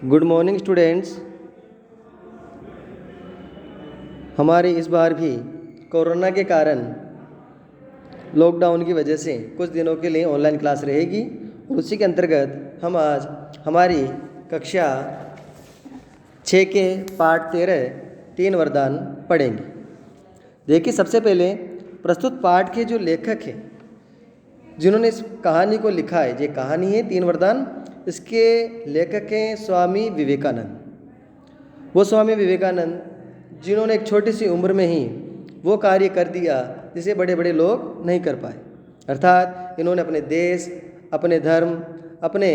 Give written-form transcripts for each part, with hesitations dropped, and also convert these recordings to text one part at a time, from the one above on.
Good morning students. हमारी इस बार भी कोरोना के कारण लॉकडाउन की वजह से कुछ दिनों के लिए ऑनलाइन क्लास रहेगी और उसी के अंतर्गत हम आज हमारी कक्षा 6 के पाठ 13 3 वरदान पढ़ेंगे। देखिए, सबसे पहले प्रस्तुत पाठ के जो लेखक हैं जिन्होंने इस कहानी को लिखा है, ये कहानी है 3 वरदान। इसके लेखक हैं स्वामी विवेकानंद। वो स्वामी विवेकानंद जिन्होंने एक छोटी सी उम्र में ही वो कार्य कर दिया जिसे बड़े बड़े लोग नहीं कर पाए। अर्थात इन्होंने अपने देश, अपने धर्म, अपने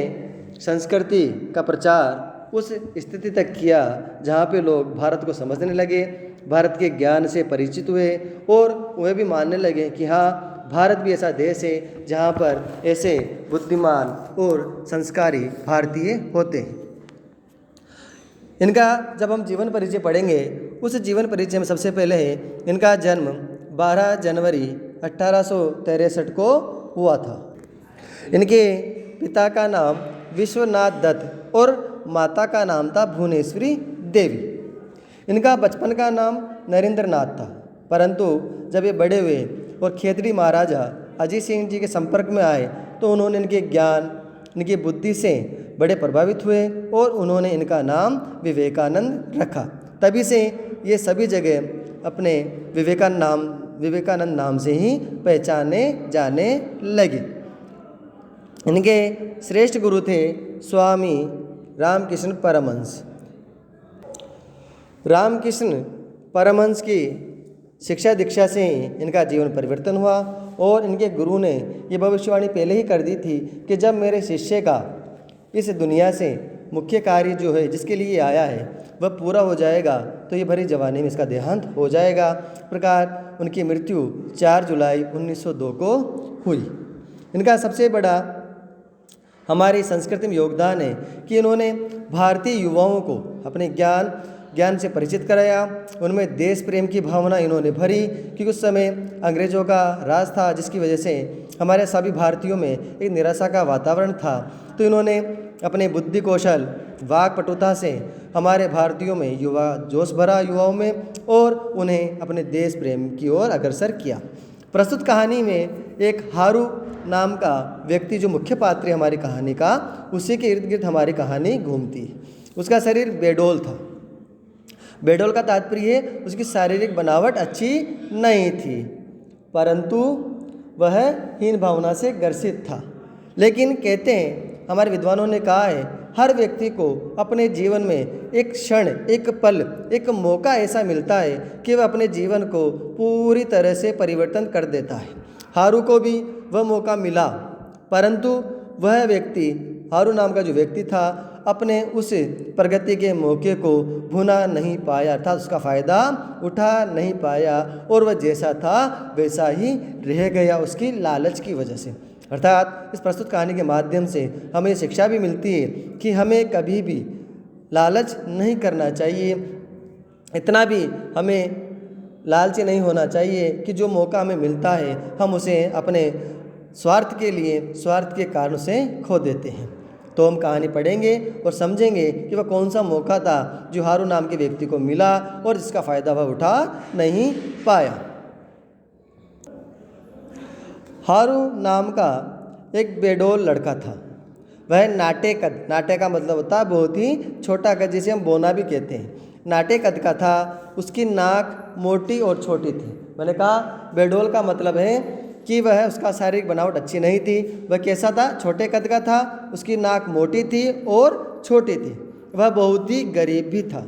संस्कृति का प्रचार उस स्थिति तक किया जहाँ पे लोग भारत को समझने लगे, भारत के ज्ञान से परिचित हुए और वह भी मानने लगे कि हाँ, भारत भी ऐसा देश है जहाँ पर ऐसे बुद्धिमान और संस्कारी भारतीय होते हैं। इनका जब हम जीवन परिचय पढ़ेंगे, उस जीवन परिचय में सबसे पहले है इनका जन्म 12 जनवरी 1863 को हुआ था। इनके पिता का नाम विश्वनाथ दत्त और माता का नाम था भुवनेश्वरी देवी। इनका बचपन का नाम नरेंद्र नाथ था, परंतु जब ये बड़े हुए और खेतड़ी महाराजा अजीत सिंह जी के संपर्क में आए तो उन्होंने इनके ज्ञान, इनकी बुद्धि से बड़े प्रभावित हुए और उन्होंने इनका नाम विवेकानंद रखा। तभी से ये सभी जगह अपने विवेकानंद नाम से ही पहचाने जाने लगे। इनके श्रेष्ठ गुरु थे स्वामी रामकृष्ण परमहंस। रामकृष्ण परमहंस की शिक्षा दीक्षा से ही इनका जीवन परिवर्तन हुआ और इनके गुरु ने ये भविष्यवाणी पहले ही कर दी थी कि जब मेरे शिष्य का इस दुनिया से मुख्य कार्य जो है जिसके लिए आया है वह पूरा हो जाएगा तो ये भरी जवानी में इसका देहांत हो जाएगा। प्रकार उनकी मृत्यु 4 जुलाई 1902 को हुई। इनका सबसे बड़ा हमारी संस्कृति में योगदान है कि इन्होंने भारतीय युवाओं को अपने ज्ञान से परिचित कराया। उनमें देश प्रेम की भावना इन्होंने भरी, क्योंकि उस समय अंग्रेज़ों का राज था जिसकी वजह से हमारे सभी भारतीयों में एक निराशा का वातावरण था। तो इन्होंने अपने बुद्धि कौशल, वाक पटुता से हमारे भारतीयों में जोश भरा युवाओं में और उन्हें अपने देश प्रेम की ओर अग्रसर किया। प्रस्तुत कहानी में एक हारू नाम का व्यक्ति जो मुख्य पात्र है हमारी कहानी का, उसी के इर्द गिर्द हमारी कहानी घूमती है। उसका शरीर बेडौल था। बेडौल का तात्पर्य है उसकी शारीरिक बनावट अच्छी नहीं थी, परंतु वह हीन भावना से ग्रसित था। लेकिन कहते हैं, हमारे विद्वानों ने कहा है, हर व्यक्ति को अपने जीवन में एक क्षण, एक पल, एक मौका ऐसा मिलता है कि वह अपने जीवन को पूरी तरह से परिवर्तन कर देता है। हारू को भी वह मौका मिला, परंतु वह व्यक्ति, हारू नाम का जो व्यक्ति था, अपने उस प्रगति के मौके को भुना नहीं पाया, अर्थात उसका फ़ायदा उठा नहीं पाया और वह जैसा था वैसा ही रह गया उसकी लालच की वजह से। अर्थात इस प्रस्तुत कहानी के माध्यम से हमें शिक्षा भी मिलती है कि हमें कभी भी लालच नहीं करना चाहिए। इतना भी हमें लालची नहीं होना चाहिए कि जो मौका हमें मिलता है हम उसे अपने स्वार्थ के लिए, स्वार्थ के कारण से खो देते हैं। तो हम कहानी पढ़ेंगे और समझेंगे कि वह कौन सा मौका था जो हारू नाम के व्यक्ति को मिला और जिसका फ़ायदा वह उठा नहीं पाया। हारू नाम का एक बेडौल लड़का था। वह नाटे का मतलब होता है बहुत ही छोटा कद, जिसे हम बोना भी कहते हैं। नाटे कद का था। उसकी नाक मोटी और छोटी थी। मैंने कहा बेडौल का मतलब है कि वह, उसका शारीरिक बनावट अच्छी नहीं थी। वह कैसा था? छोटे कद का था। उसकी नाक मोटी थी और छोटी थी। वह बहुत ही गरीब भी था।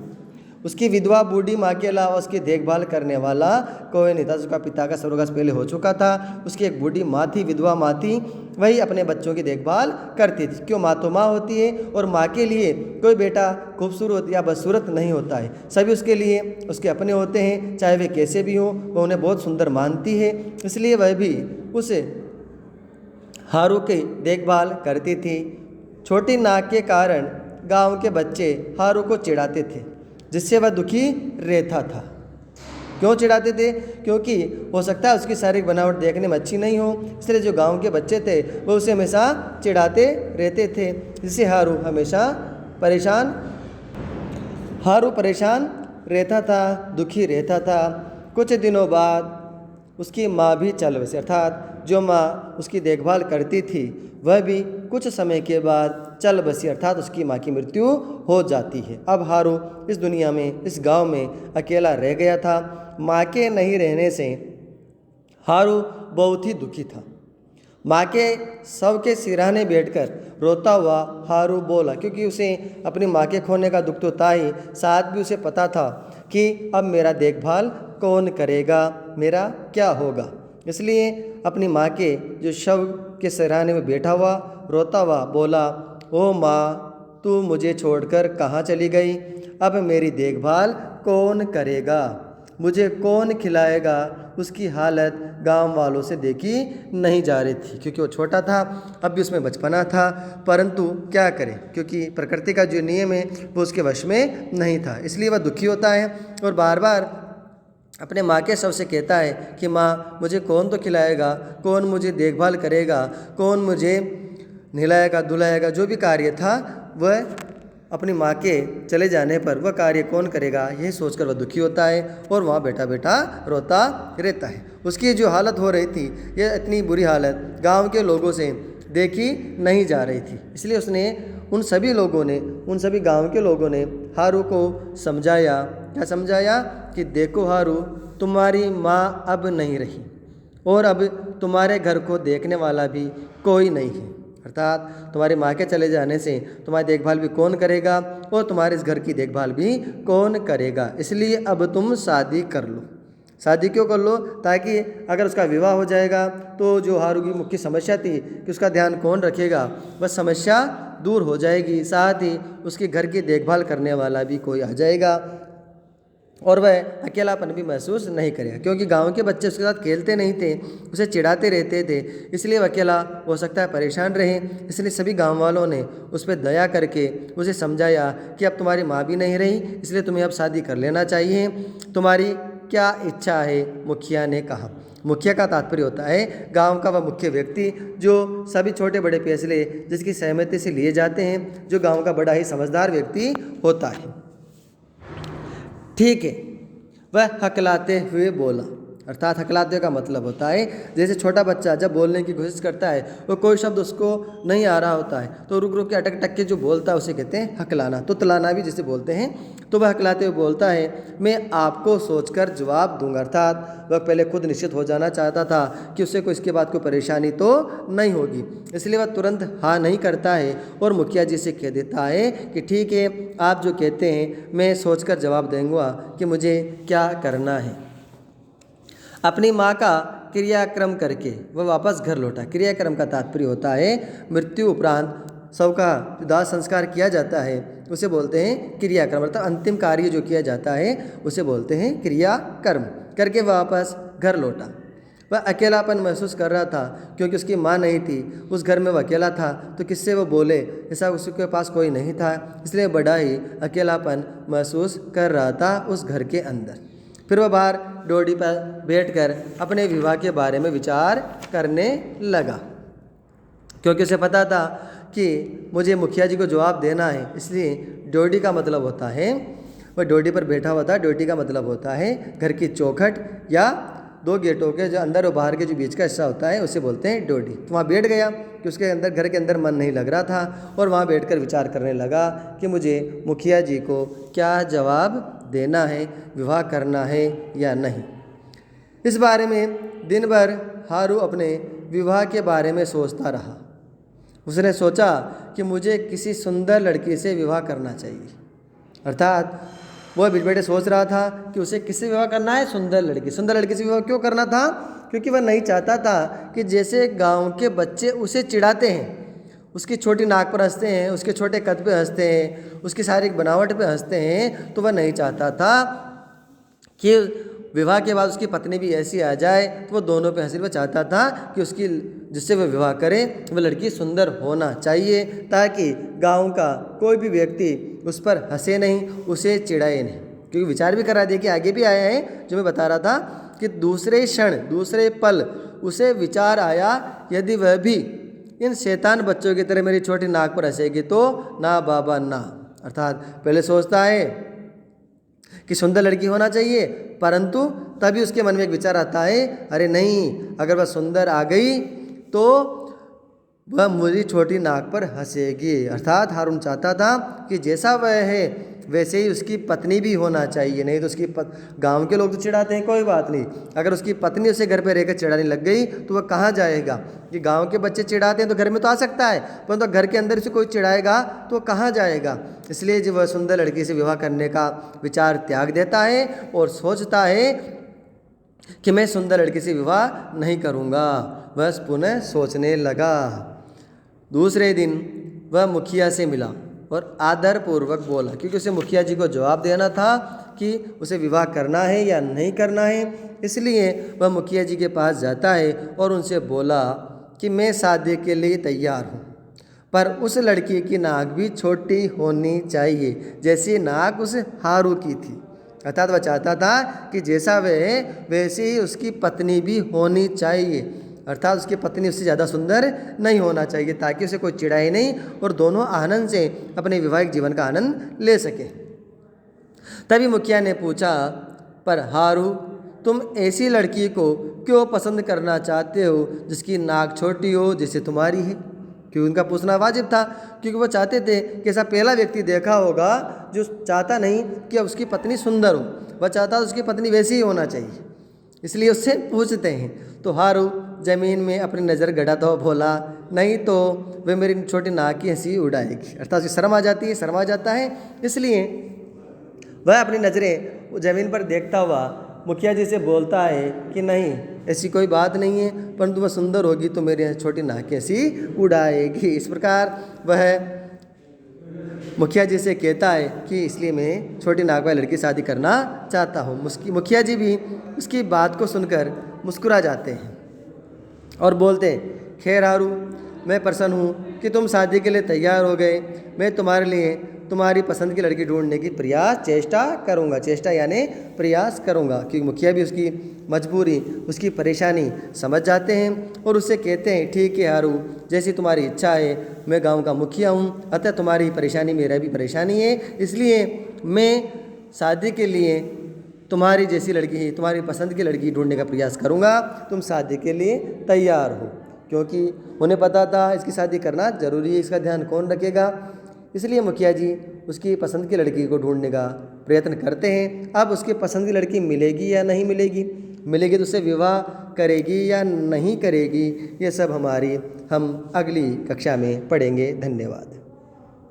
उसकी विधवा बूढ़ी माँ के अलावा उसकी देखभाल करने वाला कोई नहीं था। उसका पिता का स्वर्गवास पहले हो चुका था। उसकी एक बूढ़ी माँ थी, विधवा माँ थी, वही अपने बच्चों की देखभाल करती थी। क्यों? माँ तो माँ होती है और माँ के लिए कोई बेटा खूबसूरत या बदसूरत नहीं होता है। सभी उसके लिए उसके अपने होते हैं, चाहे वे कैसे भी हों। वह उन्हें बहुत सुंदर मानती है, इसलिए वह भी उस हारू की देखभाल करती थी। छोटी नाक के कारण गाँव के बच्चे हारू को चिढ़ाते थे, जिससे वह दुखी रहता था। क्यों चिढ़ाते थे? क्योंकि हो सकता है उसकी शारीरिक बनावट देखने में अच्छी नहीं हो, इसलिए जो गांव के बच्चे थे वो उसे हमेशा चिढ़ाते रहते थे, जिससे हारू हमेशा परेशान हारू परेशान रहता था, दुखी रहता था। कुछ दिनों बाद उसकी माँ भी चल बसी, अर्थात जो माँ उसकी देखभाल करती थी वह भी कुछ समय के बाद चल बसी, अर्थात उसकी माँ की मृत्यु हो जाती है। अब हारू इस दुनिया में, इस गांव में अकेला रह गया था। माँ के नहीं रहने से हारू बहुत ही दुखी था। माँ के शव के सिरहाने बैठकर रोता हुआ हारू बोला, क्योंकि उसे अपनी माँ के खोने का दुख तो था ही, साथ भी उसे पता था कि अब मेरा देखभाल कौन करेगा, मेरा क्या होगा। इसलिए अपनी माँ के जो शव के सिरहाने में बैठा हुआ रोता हुआ बोला, ओ माँ, तू मुझे छोड़कर कहाँ चली गई? अब मेरी देखभाल कौन करेगा, मुझे कौन खिलाएगा? उसकी हालत गांव वालों से देखी नहीं जा रही थी, क्योंकि वो छोटा था, अब भी उसमें बचपना था, परंतु क्या करे, क्योंकि प्रकृति का जो नियम है वो उसके वश में नहीं था। इसलिए वह दुखी होता है और बार बार अपने माँ के शव से कहता है कि माँ, मुझे कौन तो खिलाएगा, कौन मुझे देखभाल करेगा, कौन मुझे नहलाएगा धुलाएगा। जो भी कार्य था वह अपनी माँ के चले जाने पर वह कार्य कौन करेगा, यही सोचकर वह दुखी होता है और वहाँ बैठा बैठा रोता रहता है। उसकी जो हालत हो रही थी, यह इतनी बुरी हालत गांव के लोगों से देखी नहीं जा रही थी। इसलिए उसने उन सभी गांव के लोगों ने हारू को समझाया। क्या समझाया? कि देखो हारू, तुम्हारी माँ अब नहीं रही और अब तुम्हारे घर को देखने वाला भी कोई नहीं है, अर्थात तुम्हारी माँ के चले जाने से तुम्हारी देखभाल भी कौन करेगा और तुम्हारे इस घर की देखभाल भी कौन करेगा। इसलिए अब तुम शादी कर लो। शादी क्यों कर लो? ताकि अगर उसका विवाह हो जाएगा तो जो हारू की मुख्य समस्या थी कि उसका ध्यान कौन रखेगा, वह समस्या दूर हो जाएगी। साथ ही उसके घर की देखभाल करने वाला भी कोई आ जाएगा और वह अकेलापन भी महसूस नहीं करेगा, क्योंकि गांव के बच्चे उसके साथ खेलते नहीं थे, उसे चिढ़ाते रहते थे, इसलिए वह अकेला हो सकता है परेशान रहे। इसलिए सभी गांव वालों ने उस पर दया करके उसे समझाया कि अब तुम्हारी माँ भी नहीं रही, इसलिए तुम्हें अब शादी कर लेना चाहिए। तुम्हारी क्या इच्छा है? मुखिया ने कहा। मुखिया का तात्पर्य होता है गांव का वह मुख्य व्यक्ति जो सभी छोटे बड़े फैसले जिसकी सहमति से लिए जाते हैं, जो गांव का बड़ा ही समझदार व्यक्ति होता है। ठीक है, वह हकलाते हुए बोला, अर्थात हकलाते का मतलब होता है जैसे छोटा बच्चा जब बोलने की कोशिश करता है वो कोई शब्द उसको नहीं आ रहा होता है तो रुक रुक के अटक अटक के जो बोलता है उसे कहते हैं हकलाना। तो तलाना भी जिसे बोलते हैं। तो वह हकलाते हुए बोलता है, मैं आपको सोचकर जवाब दूंगा, अर्थात वह पहले खुद निश्चित हो जाना चाहता था कि उससे कोई इसके बाद कोई परेशानी तो नहीं होगी, इसलिए वह तुरंत हाँ नहीं करता है और मुखिया जी से कह देता है कि ठीक है, आप जो कहते हैं मैं सोचकर जवाब दूंगा कि मुझे क्या करना है। अपनी माँ का क्रियाक्रम करके वह वापस घर लौटा। क्रियाक्रम का तात्पर्य होता है मृत्यु उपरांत शव का दाह संस्कार किया जाता है उसे बोलते हैं क्रियाक्रम, अर्थात अंतिम कार्य जो किया जाता है उसे बोलते हैं क्रियाकर्म। करके वापस घर लौटा। वह अकेलापन महसूस कर रहा था क्योंकि उसकी माँ नहीं थी, उस घर में वह अकेला था तो किससे वो बोले, ऐसा उसके पास कोई नहीं था, इसलिए बड़ा ही अकेलापन महसूस कर रहा था उस घर के अंदर। फिर वह बाहर डोडी पर बैठकर अपने विवाह के बारे में विचार करने लगा, क्योंकि उसे पता था कि मुझे मुखिया जी को जवाब देना है। इसलिए डोडी का मतलब होता है, वह डोडी पर बैठा हुआ था। डोडी का मतलब होता है घर की चौखट या दो गेटों के जो अंदर और बाहर के जो बीच का हिस्सा होता है उसे बोलते हैं डोडी। तो वहाँ बैठ गया कि उसके अंदर घर के अंदर मन नहीं लग रहा था और वहाँ बैठकर विचार करने लगा कि मुझे मुखिया जी को क्या जवाब देना है, विवाह करना है या नहीं। इस बारे में दिन भर हारू अपने विवाह के बारे में सोचता रहा। उसने सोचा कि मुझे किसी सुंदर लड़की से विवाह करना चाहिए, अर्थात वह बैठे बैठे सोच रहा था कि उसे किससे विवाह करना है, सुंदर लड़की। सुंदर लड़की से विवाह क्यों करना था? क्योंकि वह नहीं चाहता था कि जैसे गांव के बच्चे उसे चिढ़ाते हैं, उसकी छोटी नाक पर हंसते हैं, उसके छोटे कद पे हंसते हैं, उसकी शारीरिक बनावट पे हंसते हैं, तो वह नहीं चाहता था कि विवाह के बाद उसकी पत्नी भी ऐसी आ जाए तो वह दोनों पे हंसी। वह चाहता था कि उसकी जिससे वह विवाह करे वह लड़की सुंदर होना चाहिए, ताकि गांव का कोई भी व्यक्ति उस पर हंसे नहीं, उसे चिढ़ाए नहीं। क्योंकि विचार भी करा दिया कि आगे भी आया है जो मैं बता रहा था कि दूसरे क्षण दूसरे पल उसे विचार आया, यदि वह भी इन शैतान बच्चों की तरह मेरी छोटी नाक पर हंसेगी तो ना बाबा ना। अर्थात पहले सोचता है कि सुंदर लड़की होना चाहिए, परंतु तभी उसके मन में एक विचार आता है, अरे नहीं, अगर वह सुंदर आ गई तो वह मेरी छोटी नाक पर हंसेगी। अर्थात हारून चाहता था कि जैसा वह है वैसे ही उसकी पत्नी भी होना चाहिए, नहीं तो उसकी गांव के लोग तो चिढ़ाते हैं, कोई बात नहीं, अगर उसकी पत्नी उसे घर पे रहकर चिढ़ाने लग गई तो वह कहाँ जाएगा। कि गांव के बच्चे चिढ़ाते हैं तो घर में तो आ सकता है, परंतु घर के अंदर से कोई चिढ़ाएगा तो कहाँ जाएगा। इसलिए जब वह सुंदर लड़की से विवाह करने का विचार त्याग देता है और सोचता है कि मैं सुंदर लड़की से विवाह नहीं करूँगा, वह पुनः सोचने लगा। दूसरे दिन वह मुखिया से मिला और आदरपूर्वक बोला, क्योंकि उसे मुखिया जी को जवाब देना था कि उसे विवाह करना है या नहीं करना है। इसलिए वह मुखिया जी के पास जाता है और उनसे बोला कि मैं शादी के लिए तैयार हूँ, पर उस लड़की की नाक भी छोटी होनी चाहिए जैसी नाक उस हारू की थी। अर्थात वह चाहता था कि जैसा वह है वैसे ही उसकी पत्नी भी होनी चाहिए, अर्थात उसकी पत्नी उससे ज़्यादा सुंदर नहीं होना चाहिए, ताकि उसे कोई चिढ़ाए नहीं और दोनों आनंद से अपने वैवाहिक जीवन का आनंद ले सके। तभी मुखिया ने पूछा, पर हारू, तुम ऐसी लड़की को क्यों पसंद करना चाहते हो जिसकी नाक छोटी हो जैसे तुम्हारी है। क्योंकि उनका पूछना वाजिब था, क्योंकि वो चाहते थे कि ऐसा पहला व्यक्ति देखा होगा जो चाहता नहीं कि उसकी पत्नी सुंदर हो, वह चाहता उसकी पत्नी वैसी ही होना चाहिए, इसलिए उससे पूछते हैं। तो हारू ज़मीन में अपनी नज़र गड़ाता हुआ बोला, नहीं तो वे मेरी छोटी नाक की हंसी उड़ाएगी। अर्थात उसे शर्म आ जाती है, शर्म आ जाता है, इसलिए वह अपनी नज़रें ज़मीन पर देखता हुआ मुखिया जी से बोलता है कि नहीं, ऐसी कोई बात नहीं है, परंतु वह सुंदर होगी तो मेरी छोटी नाक की हंसी उड़ाएगी। इस प्रकार वह मुखिया जी से कहता है कि इसलिए मैं छोटी नाक वाली लड़की शादी करना चाहता हूँ। मुखिया जी भी उसकी बात को सुनकर मुस्कुरा जाते हैं और बोलते हैं, खैर हारू, मैं प्रसन्न हूँ कि तुम शादी के लिए तैयार हो गए। मैं तुम्हारे लिए तुम्हारी पसंद की लड़की ढूंढने की चेष्टा करूँगा, चेष्टा यानी प्रयास करूँगा। क्योंकि मुखिया भी उसकी मजबूरी, उसकी परेशानी समझ जाते हैं और उससे कहते हैं, ठीक है हारू, जैसी तुम्हारी इच्छा है, मैं गांव का मुखिया हूँ, अतः तुम्हारी परेशानी मेरा भी परेशानी है, इसलिए मैं शादी के लिए तुम्हारी जैसी लड़की, तुम्हारी पसंद की लड़की ढूंढने का प्रयास करूँगा। तुम शादी के लिए तैयार हो। क्योंकि उन्हें पता था इसकी शादी करना जरूरी है, इसका ध्यान कौन रखेगा, इसलिए मुखिया जी उसकी पसंद की लड़की को ढूंढने का प्रयत्न करते हैं। अब उसकी पसंद की लड़की मिलेगी या नहीं मिलेगी, मिलेगी तो उससे विवाह करेगी या नहीं करेगी, ये सब हम अगली कक्षा में पढ़ेंगे। धन्यवाद।